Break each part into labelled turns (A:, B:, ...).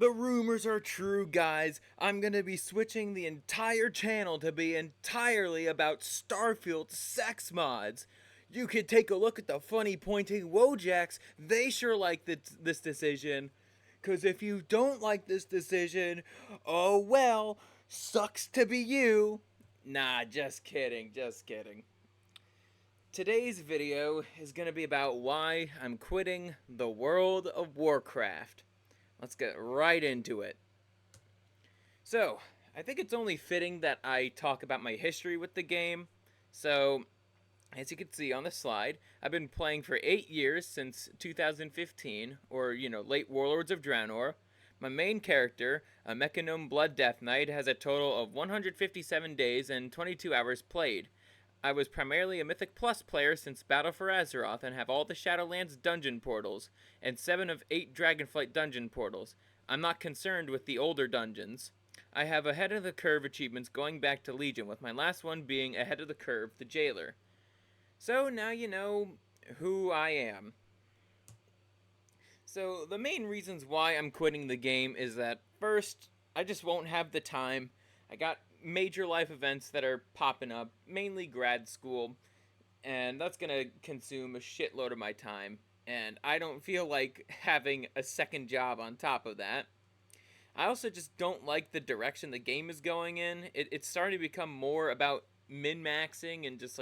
A: The rumors are true, guys. I'm gonna be switching the entire channel to be entirely about Starfield sex mods. You could take a look at the funny pointing Wojaks. They sure like this decision. Cause if you don't like this decision, oh well, sucks to be you. Nah, just kidding, just kidding. Today's video is gonna be about why I'm quitting the world of Warcraft. Let's get right into it. So, I think it's only fitting that I talk about my history with the game. So, as you can see on the slide, I've been playing for 8 years since 2015, or, late Warlords of Draenor. My main character, a Mechanome Blood Death Knight, has a total of 157 days and 22 hours played. I was primarily a Mythic Plus player since Battle for Azeroth and have all the Shadowlands dungeon portals, and 7 of 8 Dragonflight dungeon portals. I'm not concerned with the older dungeons. I have ahead of the curve achievements going back to Legion, with my last one being ahead of the curve, the Jailer. So now you know who I am. So the main reasons why I'm quitting the game is that, first, I just won't have the time. I got major life events that are popping up, mainly grad school, and that's gonna consume a shitload of my time, and I don't feel like having a second job on top of that. I also just don't like the direction the game is going in. It's starting to become more about min-maxing and just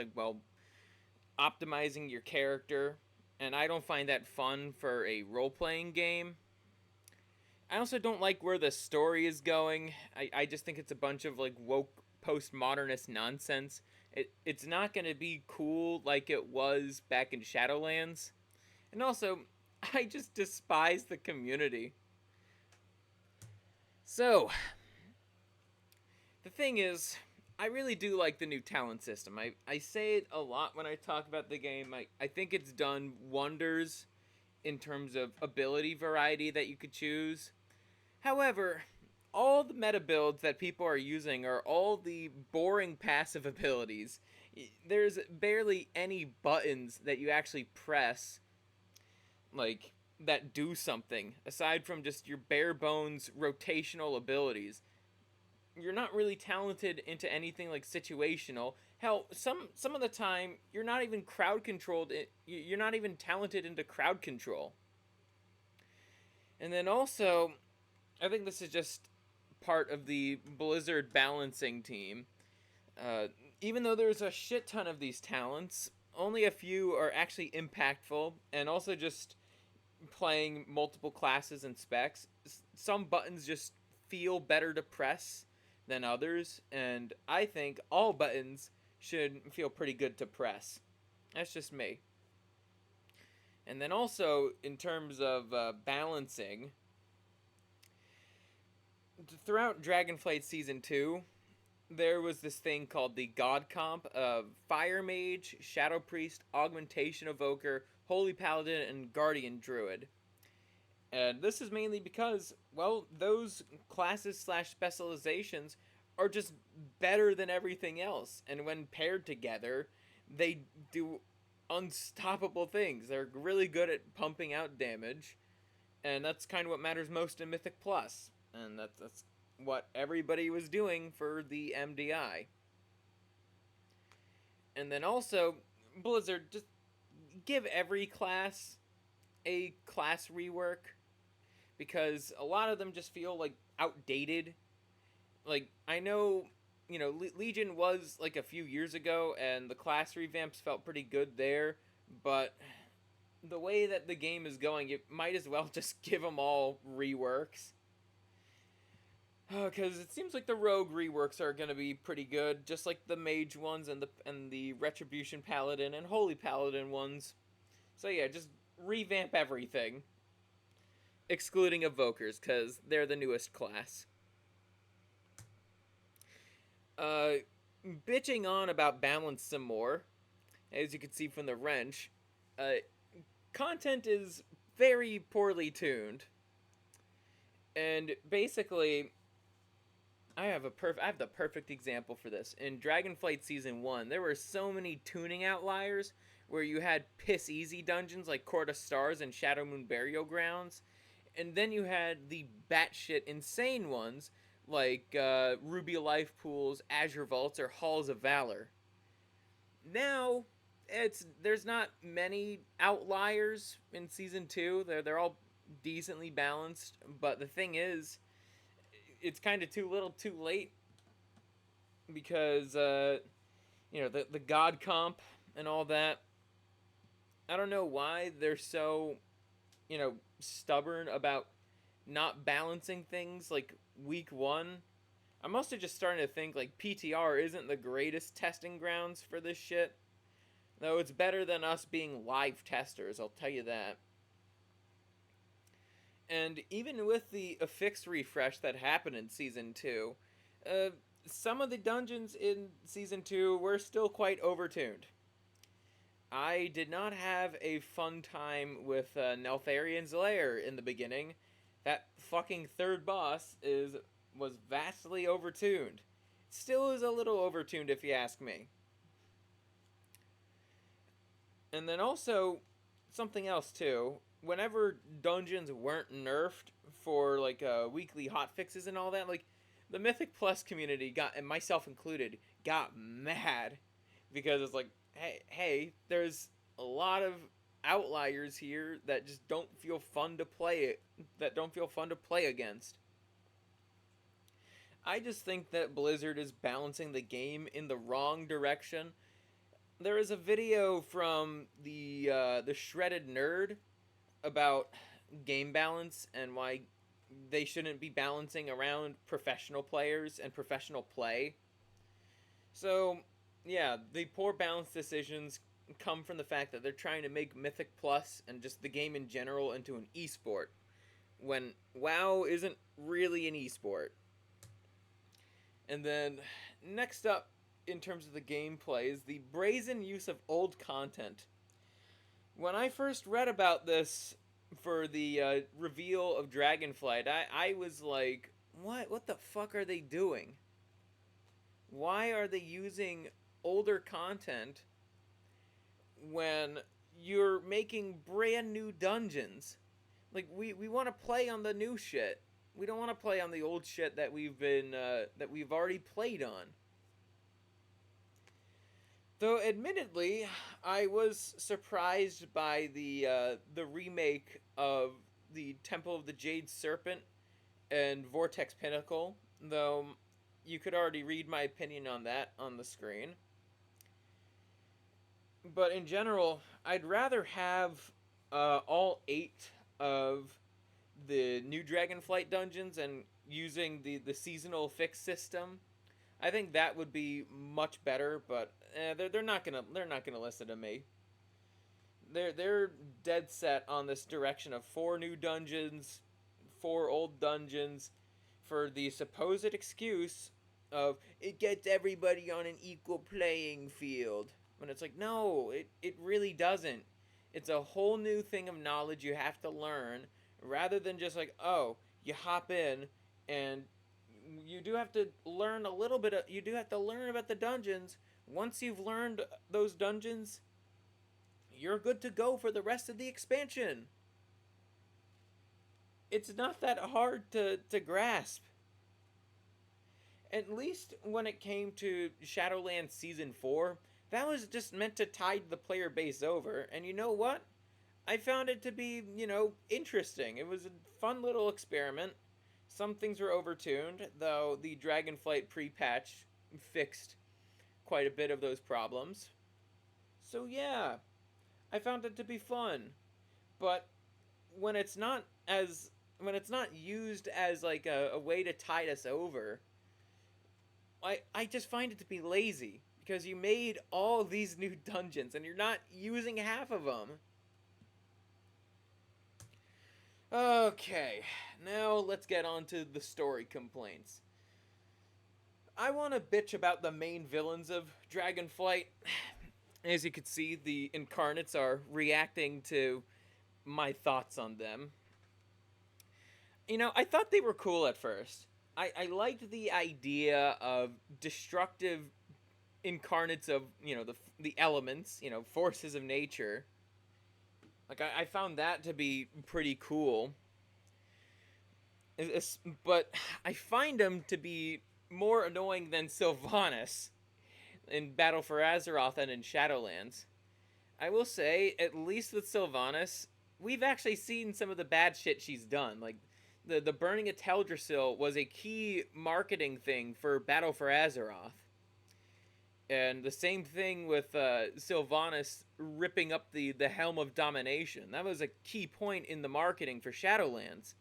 A: optimizing your character, and I don't find that fun for a role-playing game. I also don't like where the story is going. I just think it's a bunch of woke postmodernist nonsense. It's not going to be cool like it was back in Shadowlands. And also, I just despise the community. So, the thing is, I really do like the new talent system. I say it a lot when I talk about the game. I think it's done wonders in terms of ability variety that you could choose. However, all the meta builds that people are using are all the boring passive abilities. There's barely any buttons that you actually press, that do something, aside from just your bare bones rotational abilities. You're not really talented into anything like situational. Hell, some of the time, you're not even crowd controlled. You're not even talented into crowd control. And then also, I think this is just part of the Blizzard balancing team. Even though there's a shit ton of these talents, only a few are actually impactful, and also just playing multiple classes and specs. Some buttons just feel better to press than others, and I think all buttons should feel pretty good to press. That's just me. And then also, in terms of balancing, throughout Dragonflight Season 2, there was this thing called the God Comp of Fire Mage, Shadow Priest, Augmentation Evoker, Holy Paladin, and Guardian Druid. And this is mainly because, well, those classes slash specializations are just better than everything else. And when paired together, they do unstoppable things. They're really good at pumping out damage. And that's kind of what matters most in Mythic Plus. And that's what everybody was doing for the MDI. And then also, Blizzard, just give every class a class rework, because a lot of them just feel outdated. I know, Legion was a few years ago, and the class revamps felt pretty good there, but the way that the game is going, it might as well just give them all reworks. Because it seems like the rogue reworks are going to be pretty good, just like the mage ones and the Retribution Paladin and Holy Paladin ones. So yeah, just revamp everything. Excluding Evokers, because they're the newest class. Bitching on about balance some more, as you can see from the wrench, content is very poorly tuned. And basically, I have the perfect example for this. In Dragonflight Season 1, there were so many tuning outliers where you had piss-easy dungeons like Court of Stars and Shadowmoon Burial Grounds, And then you had the batshit insane ones like Ruby Life Pools, Azure Vaults, or Halls of Valor. Now, there's not many outliers in season 2. They're all decently balanced, but the thing is, it's kind of too little, too late because the god comp and all that. I don't know why they're so stubborn about not balancing things like week 1. I'm also just starting to think like PTR isn't the greatest testing grounds for this shit. Though it's better than us being live testers, I'll tell you that. And even with the affix refresh that happened in Season 2, uh, some of the dungeons in Season 2 were still quite overtuned. I did not have a fun time with Neltharian's Lair in the beginning. That fucking third boss was vastly overtuned. Still is a little overtuned if you ask me. And then also, something else too. Whenever dungeons weren't nerfed for like weekly hotfixes and all that, like the Mythic Plus community got, and myself included, got mad because it's like, hey, there's a lot of outliers here that just don't feel fun to play against. I just think that Blizzard is balancing the game in the wrong direction. There is a video from the Shredded Nerd about game balance and why they shouldn't be balancing around professional players and professional play. So, yeah, the poor balance decisions come from the fact that they're trying to make Mythic Plus and just the game in general into an esport, when WoW isn't really an esport. And then, next up, in terms of the gameplay, is the brazen use of old content. When I first read about this for the reveal of Dragonflight, I was like, what the fuck are they doing? Why are they using older content when you're making brand new dungeons? Like, we want to play on the new shit. We don't want to play on the old shit that we've already played on. Though, admittedly, I was surprised by the remake of the Temple of the Jade Serpent and Vortex Pinnacle, though you could already read my opinion on that on the screen. But in general, I'd rather have all 8 of the new Dragonflight dungeons and using the seasonal fix system. I think that would be much better, but they're not gonna listen to me. They're dead set on this direction of 4 new dungeons, 4 old dungeons, for the supposed excuse of it gets everybody on an equal playing field. When it's like, no, it really doesn't. It's a whole new thing of knowledge you have to learn, rather than just like, oh, you hop in and you do have to learn a little bit you do have to learn about the dungeons. Once you've learned those dungeons, you're good to go for the rest of the expansion. It's not that hard to grasp. At least when it came to Shadowlands Season 4, that was just meant to tide the player base over, and you know what? I found it to be, interesting. It was a fun little experiment. Some things were overtuned, though the Dragonflight pre-patch fixed quite a bit of those problems. So yeah, I found it to be fun. But when it's not used as like a way to tide us over, I just find it to be lazy, because you made all these new dungeons and you're not using half of them. Okay, now let's get on to the story complaints. I want to bitch about the main villains of Dragonflight. As you can see, the incarnates are reacting to my thoughts on them. I thought they were cool at first. I liked the idea of destructive incarnates of, the elements, forces of nature. Like, I found that to be pretty cool. But I find him to be more annoying than Sylvanas in Battle for Azeroth and in Shadowlands. I will say, at least with Sylvanas, we've actually seen some of the bad shit she's done. Like, the burning of Teldrassil was a key marketing thing for Battle for Azeroth. And the same thing with Sylvanas ripping up the Helm of Domination. That was a key point in the marketing for Shadowlands.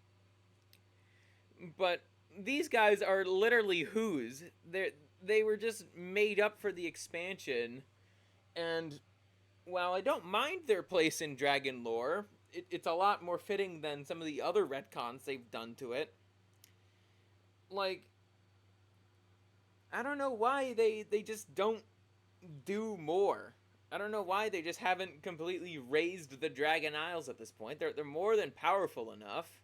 A: But these guys are literally who's. They were just made up for the expansion. And while I don't mind their place in Dragon lore, it's a lot more fitting than some of the other retcons they've done to it. Like, I don't know why they just don't do more. I don't know why they just haven't completely raised the Dragon Isles at this point. They're more than powerful enough.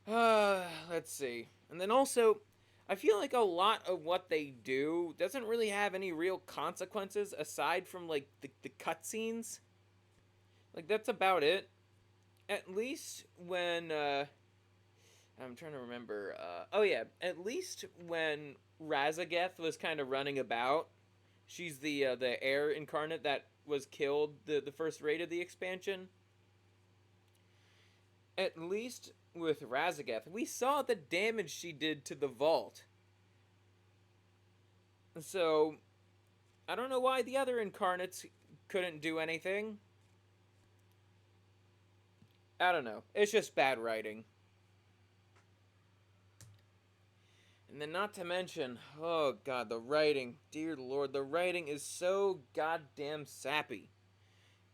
A: Let's see. And then also, I feel like a lot of what they do doesn't really have any real consequences aside from, like, the cutscenes. Like, that's about it. At least when, I'm trying to remember, oh yeah, at least when Razageth was kind of running about, she's the air incarnate that was killed the first raid of the expansion. At least with Razageth, we saw the damage she did to the vault. So, I don't know why the other incarnates couldn't do anything. I don't know. It's just bad writing. And then not to mention, oh god, the writing. Dear lord, the writing is so goddamn sappy.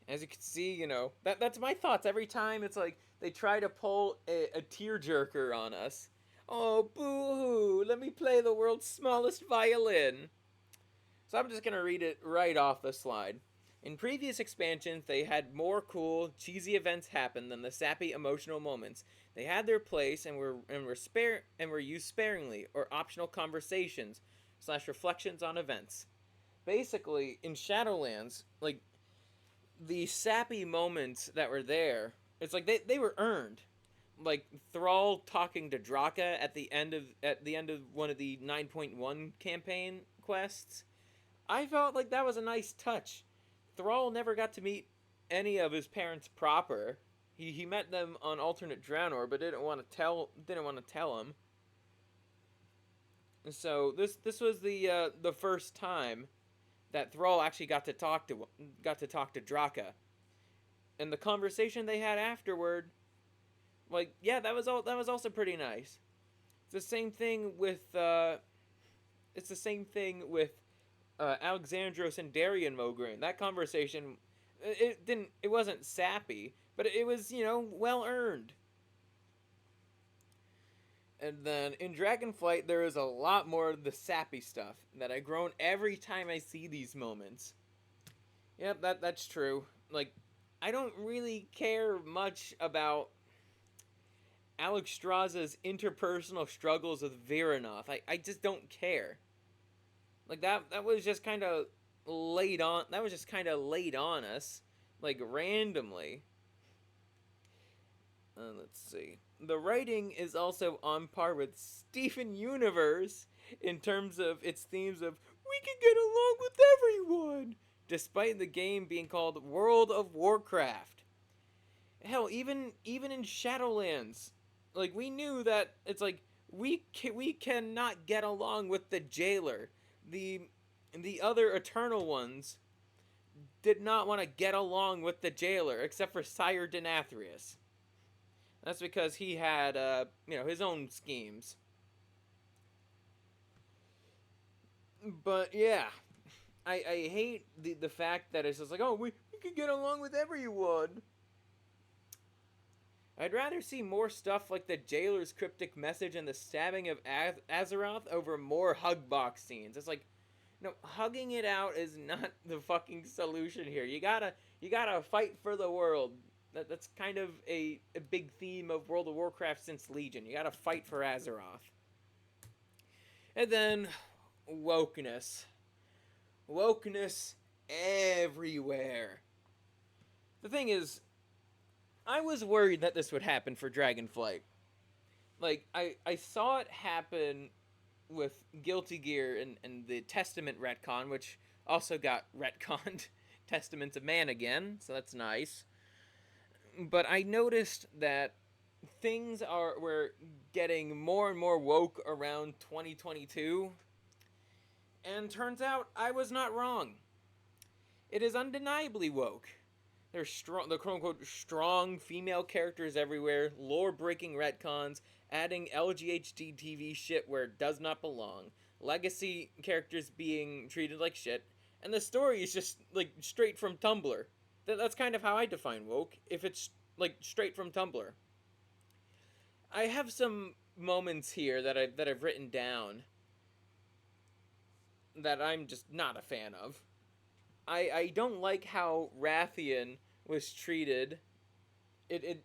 A: As you can see, you know, that's my thoughts every time it's like they try to pull a tearjerker on us. Oh, boo-hoo, let me play the world's smallest violin. So I'm just going to read it right off the slide. In previous expansions, they had more cool, cheesy events happen than the sappy emotional moments. They had their place and were used sparingly, or optional conversations / reflections on events. Basically, in Shadowlands, like, the sappy moments that were there, it's like they were earned. Like Thrall talking to Draka at the end of one of the 9.1 campaign quests. I felt like that was a nice touch. Thrall never got to meet any of his parents proper. He met them on alternate Draenor, but didn't want to tell him. So this was the first time that Thrall actually got to talk to Draka, and the conversation they had afterward, like, yeah, that was also pretty nice. It's the same thing with Alexandros and Darian Mograine. That conversation, it wasn't sappy, but it was, you know, well earned. And then in Dragonflight, there is a lot more of the sappy stuff that I groan every time I see these moments. Yep, that's true. Like, I don't really care much about Alexstrasza's interpersonal struggles with Viranoth. I just don't care. Like, that was just kind of laid on. That was just kind of laid on us, like, randomly. Let's see. The writing is also on par with Steven Universe in terms of its themes of we can get along with everyone, despite the game being called World of Warcraft. Hell, even in Shadowlands, like, we knew that it's like we cannot get along with the jailer. The other Eternal ones did not want to get along with the jailer, except for Sire Denathrius. That's because he had, his own schemes. But yeah, I hate the fact that it's just like, oh, we can get along with everyone. I'd rather see more stuff like the jailer's cryptic message and the stabbing of Azeroth over more hug box scenes. It's like, no, hugging it out is not the fucking solution here. You gotta fight for the world. That's kind of a big theme of World of Warcraft since Legion. You gotta fight for Azeroth. And then, wokeness. Wokeness everywhere. The thing is, I was worried that this would happen for Dragonflight. Like, I saw it happen with Guilty Gear and the Testament retcon, which also got retconned Testaments of Man again, so that's nice. But I noticed that things were getting more and more woke around 2022, and turns out I was not wrong. It is undeniably woke. There's the quote unquote strong female characters everywhere, lore breaking retcons, adding LGHD TV shit where it does not belong, legacy characters being treated like shit, and the story is just like straight from Tumblr. That's kind of how I define woke, if it's like straight from Tumblr. I have some moments here that I've written down that I'm just not a fan of. I don't like how Rathian was treated.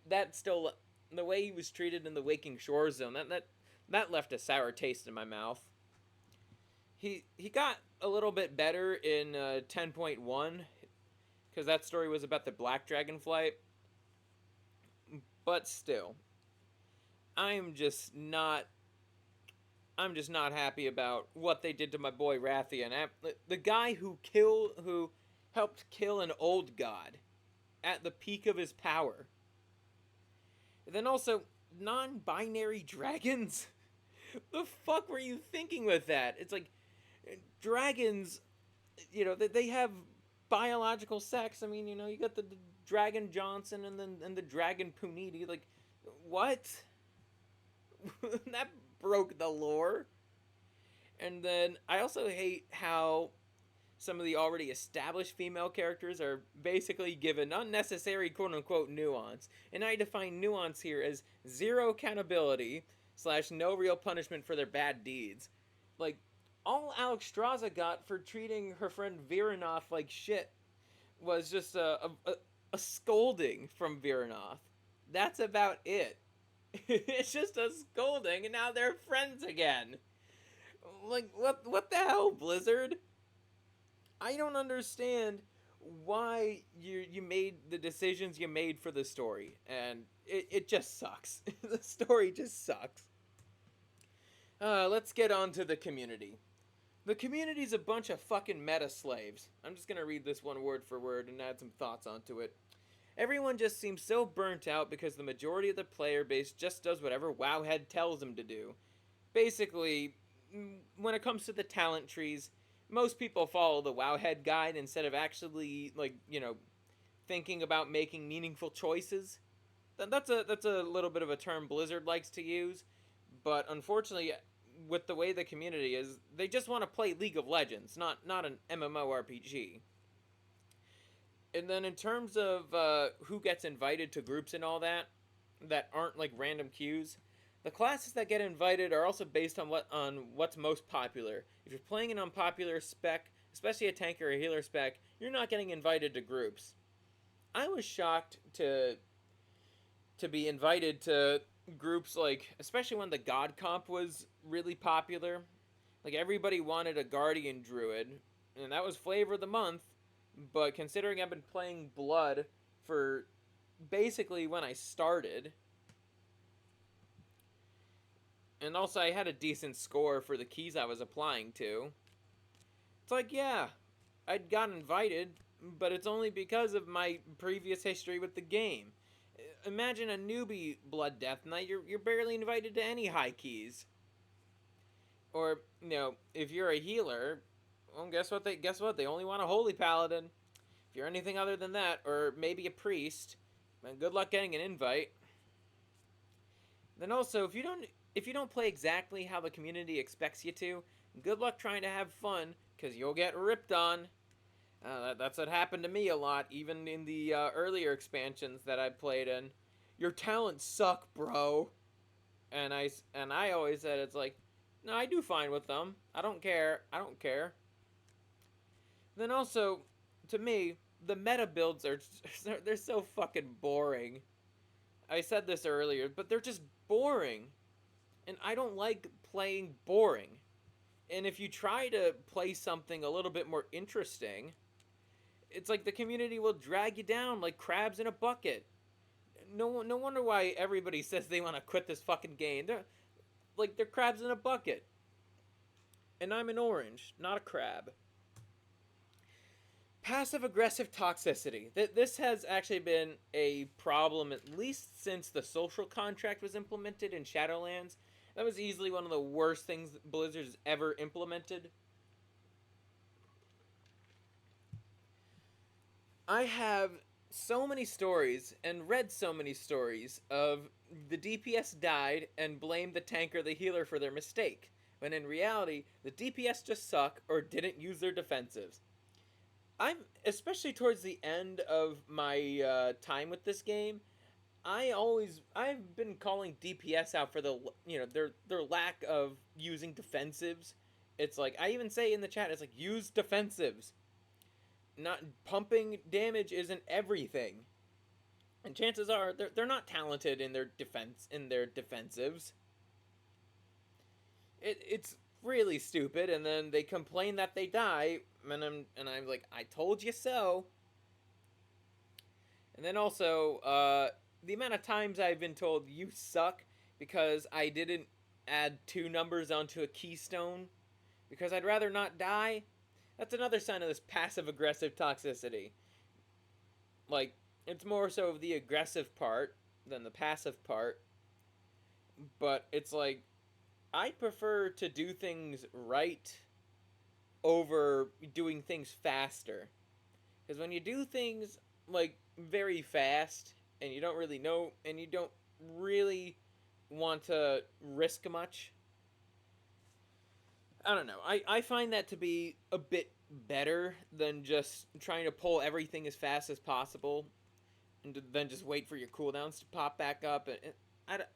A: That still, the way he was treated in the Waking Shore Zone, that left a sour taste in my mouth. He got a little bit better in 10.1 because that story was about the Black Dragonflight. But still, I'm just not happy about what they did to my boy Rathian. The guy who helped kill an old god at the peak of his power. And then also, non-binary dragons? The fuck were you thinking with that? It's like, dragons, they have biological sex. I mean, you got the Dragon Johnson and the Dragon Puniti. Like, what? That broke the lore. And then I also hate how some of the already established female characters are basically given unnecessary quote-unquote nuance. And I define nuance here as zero accountability / no real punishment for their bad deeds. Like, all Alexstrasza got for treating her friend Viranoth like shit was just a scolding from Viranoth. That's about it. It's just a scolding, and now they're friends again. Like, what the hell, Blizzard? I don't understand why you made the decisions you made for the story, and it just sucks. The story just sucks. Let's get on to the community. The community's a bunch of fucking meta slaves. I'm just gonna read this one word for word and add some thoughts onto it. Everyone just seems so burnt out because the majority of the player base just does whatever Wowhead tells them to do. Basically, when it comes to the talent trees, most people follow the Wowhead guide instead of actually, thinking about making meaningful choices. That's a little bit of a term Blizzard likes to use, but unfortunately, with the way the community is, they just want to play League of Legends, not an MMORPG. And then in terms of who gets invited to groups and all that aren't like random queues, the classes that get invited are also based on what's most popular. If you're playing an unpopular spec, especially a tank or a healer spec, you're not getting invited to groups. I was shocked to be invited to groups, like, especially when the God comp was really popular. Like, everybody wanted a Guardian Druid, and that was flavor of the month. But considering I've been playing Blood for basically when I started, and also I had a decent score for the keys I was applying to, it's like, yeah, I'd got invited, but it's only because of my previous history with the game. Imagine a newbie Blood Death Knight, you're barely invited to any high keys. Or, if you're a healer, well, guess what? They only want a Holy Paladin. If you're anything other than that, or maybe a priest, then good luck getting an invite. Then also, if you don't play exactly how the community expects you to, good luck trying to have fun, because you'll get ripped on. That's what happened to me a lot, even in the earlier expansions that I played in. Your talents suck, bro. And I always said, it's like, no, I do fine with them. I don't care. Then also, to me, the meta builds they're so fucking boring. I said this earlier, but they're just boring. And I don't like playing boring. And if you try to play something a little bit more interesting, it's like the community will drag you down like crabs in a bucket. no wonder why everybody says they want to quit this fucking game. They're crabs in a bucket. And I'm an orange, not a crab. Passive aggressive toxicity. This has actually been a problem at least since the social contract was implemented in Shadowlands. That was easily one of the worst things Blizzard's ever implemented. I have so many stories and read so many stories of the DPS died and blamed the tank or the healer for their mistake, when in reality, the DPS just suck or didn't use their defensives. I'm especially towards the end of my time with this game. I've been calling DPS out for their lack of using defensives. It's like I even say in the chat, it's like use defensives. Not pumping damage isn't everything, and chances are they're not talented in their defensives. It's really stupid, and then they complain that they die, and I'm like, I told you so. And then also, the amount of times I've been told you suck because I didn't add 2 numbers onto a keystone because I'd rather not die. That's another sign of this passive aggressive toxicity. Like, it's more so of the aggressive part than the passive part. But it's like, I prefer to do things right over doing things faster. Because when you do things, like, very fast, and you don't really know, and you don't really want to risk much, I don't know. I find that to be a bit better than just trying to pull everything as fast as possible and then just wait for your cooldowns to pop back up.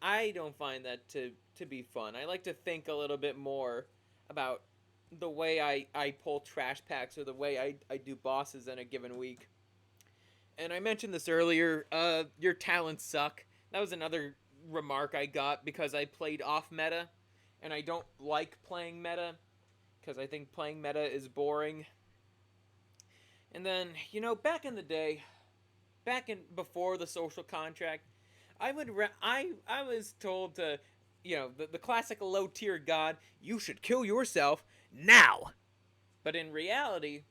A: I don't find that to be fun. I like to think a little bit more about the way I pull trash packs or the way I do bosses in a given week. And I mentioned this earlier, your talents suck. That was another remark I got because I played off meta, and I don't like playing meta because I think playing meta is boring. And then, back in the day, before the social contract, I was told to, the classic low tier god, you should kill yourself now. But in reality,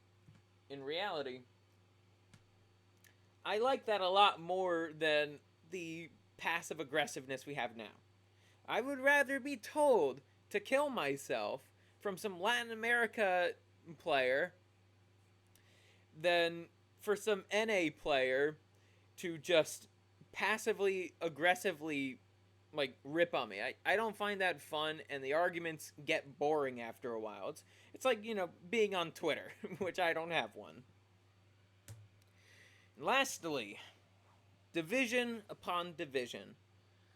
A: I like that a lot more than the passive aggressiveness we have now. I would rather be told to kill myself from some Latin America player than for some NA player to just passively aggressively rip on me. I don't find that fun, and the arguments get boring after a while. It's like, being on Twitter, which I don't have one. Lastly, division upon division.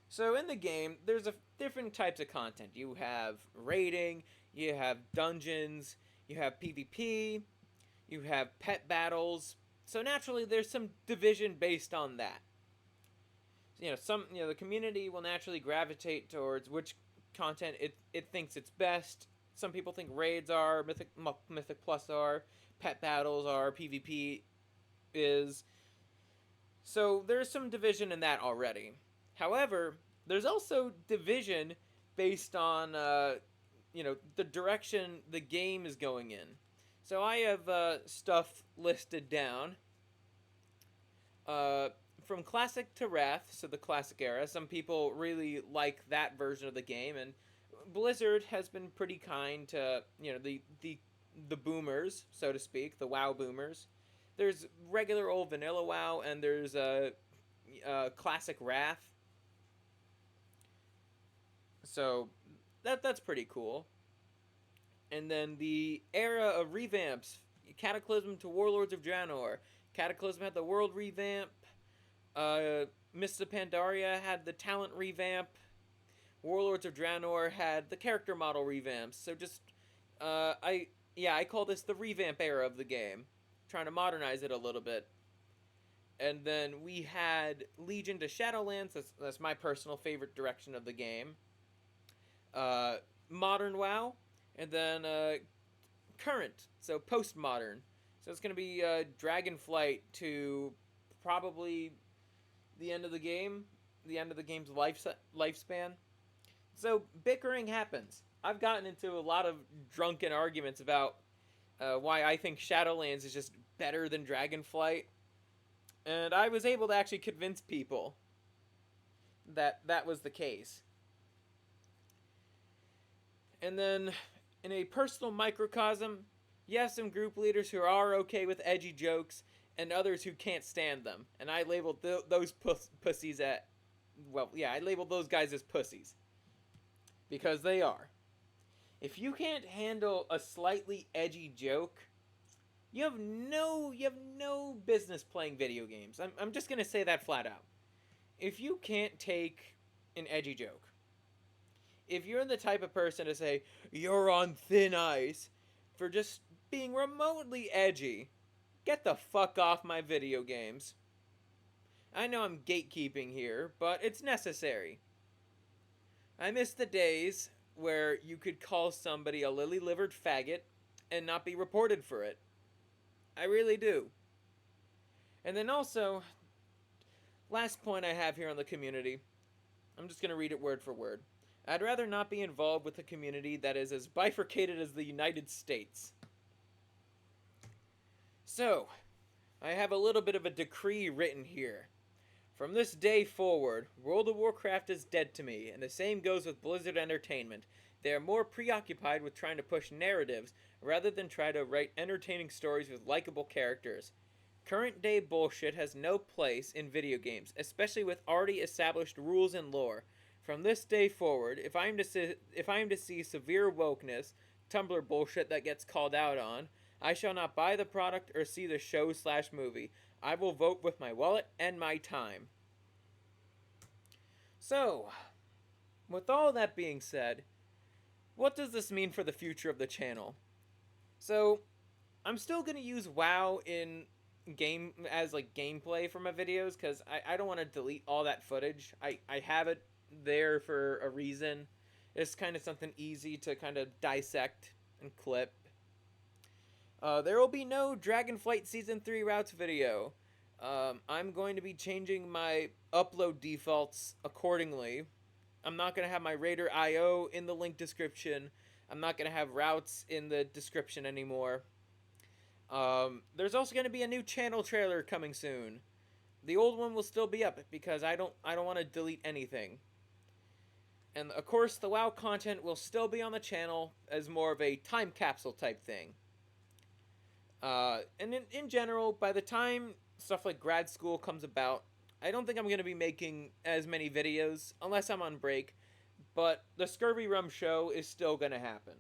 A: So in the game, there's different types of content. You have raiding, you have dungeons, you have PvP, you have pet battles. So naturally, there's some division based on that. The community will naturally gravitate towards which content it thinks it's best. Some people think raids are, Mythic Plus are, pet battles are, PvP is. So there's some division in that already. However, there's also division based on, the direction the game is going in. So I have stuff listed down. From Classic to Wrath, so the Classic era, some people really like that version of the game, and Blizzard has been pretty kind to, the boomers, so to speak, the WoW boomers. There's regular old vanilla WoW, and there's Classic Wrath. So that's pretty cool. And then the era of revamps, Cataclysm to Warlords of Draenor. Cataclysm had the world revamp. Mists of Pandaria had the talent revamp. Warlords of Draenor had the character model revamps. So just, I call this the revamp era of the game. Trying to modernize it a little bit. And then we had Legion to Shadowlands. That's my personal favorite direction of the game. Modern WoW. And then current, so postmodern. So it's going to be Dragonflight to probably the end of the game, the end of the game's lifespan. So bickering happens. I've gotten into a lot of drunken arguments about why I think Shadowlands is just better than Dragonflight, and I was able to actually convince people that that was the case. And then, in a personal microcosm, you have some group leaders who are okay with edgy jokes, and others who can't stand them. And I labeled those pussies at, well, yeah, I labeled those guys as pussies. Because they are. If you can't handle a slightly edgy joke, you have no business playing video games. I'm just gonna say that flat out. If you can't take an edgy joke, if you're the type of person to say you're on thin ice for just being remotely edgy, get the fuck off my video games. I know I'm gatekeeping here, but it's necessary. I miss the days where you could call somebody a lily-livered faggot and not be reported for it. I really do. And then also, last point I have here on the community, I'm just going to read it word for word. I'd rather not be involved with a community that is as bifurcated as the United States. So, I have a little bit of a decree written here. From this day forward, World of Warcraft is dead to me, and the same goes with Blizzard Entertainment. They are more preoccupied with trying to push narratives rather than try to write entertaining stories with likable characters. Current day bullshit has no place in video games, especially with already established rules and lore. From this day forward, if I'm to see severe wokeness, Tumblr bullshit that gets called out on, I shall not buy the product or see the show/movie. I will vote with my wallet and my time. So, with all that being said, what does this mean for the future of the channel? So, I'm still going to use WoW in game as like gameplay for my videos because I don't want to delete all that footage. I have it there for a reason. It's kind of something easy to kind of dissect and clip. There will be no Dragonflight Season 3 routes video. I'm going to be changing my upload defaults accordingly. I'm not going to have my Raider IO in the link description. I'm not going to have routes in the description anymore. There's also going to be a new channel trailer coming soon. The old one will still be up because I don't want to delete anything. And of course, the WoW content will still be on the channel as more of a time capsule type thing. And in general, by the time stuff like grad school comes about, I don't think I'm going to be making as many videos unless I'm on break, but the ScurvyRum show is still going to happen.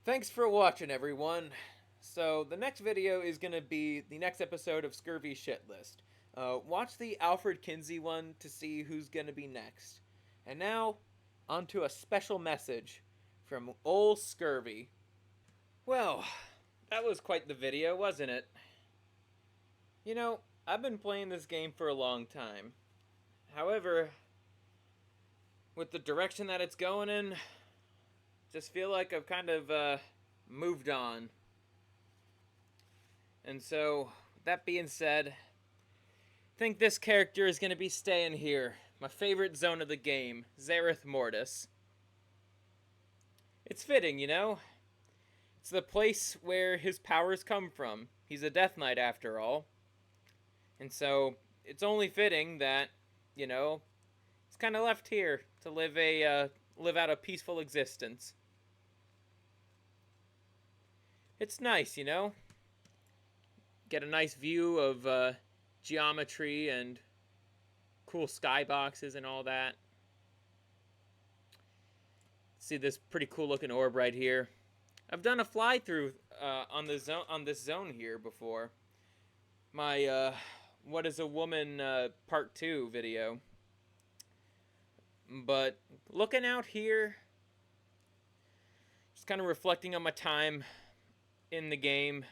A: Thanks for watching, everyone. So the next video is going to be the next episode of Scurvy Shit List. Watch the Alfred Kinsey one to see who's going to be next. And now, onto a special message from ol' Scurvy. Well, that was quite the video, wasn't it? You know, I've been playing this game for a long time. However, with the direction that it's going in, just feel like I've kind of moved on. And so, that being said, I think this character is going to be staying here. My favorite zone of the game, Zareth Mortis. It's fitting, you know? It's the place where his powers come from. He's a Death Knight after all. And so, it's only fitting that, you know, he's kind of left here to live out a peaceful existence. It's nice, you know? Get a nice view of geometry and cool skyboxes and all that. See this pretty cool looking orb right here. I've done a fly through on this zone here before. My What is a Woman part 2 video. But looking out here, just kind of reflecting on my time in the game.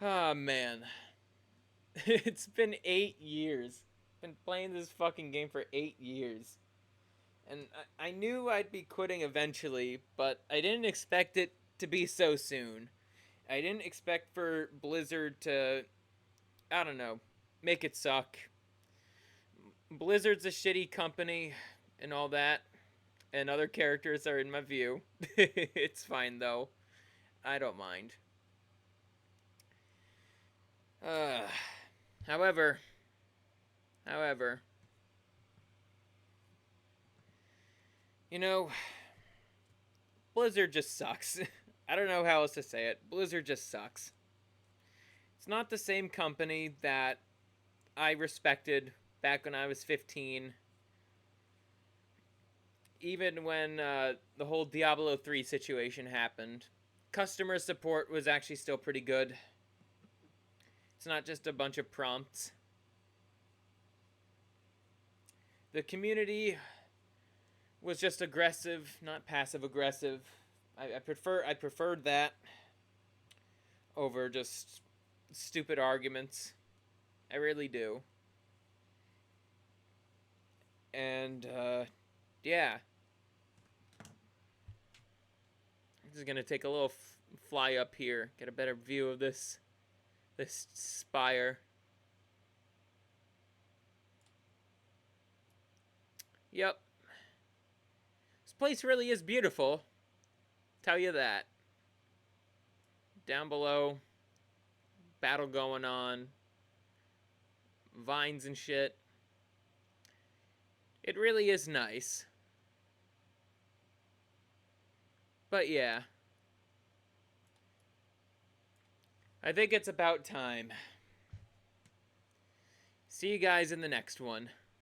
A: Ah, man. It's been 8 years. Been playing this fucking game for 8 years. And I knew I'd be quitting eventually, but I didn't expect it to be so soon. I didn't expect for Blizzard to, I don't know, make it suck. Blizzard's a shitty company and all that, and other characters are in my view. It's fine though. I don't mind. Uh, however, however, you know, Blizzard just sucks. I don't know how else to say it. Blizzard just sucks. It's not the same company that I respected back when I was 15. Even when the whole Diablo 3 situation happened, customer support was actually still pretty good. It's not just a bunch of prompts. The community was just aggressive, not passive aggressive. I preferred that over just stupid arguments. I really do. And yeah, I'm just gonna take a little fly up here, get a better view of this spire. Yep, this place really is beautiful. Tell you that. Down below, battle going on, vines and shit. It really is nice. But yeah, I think it's about time. See you guys in the next one.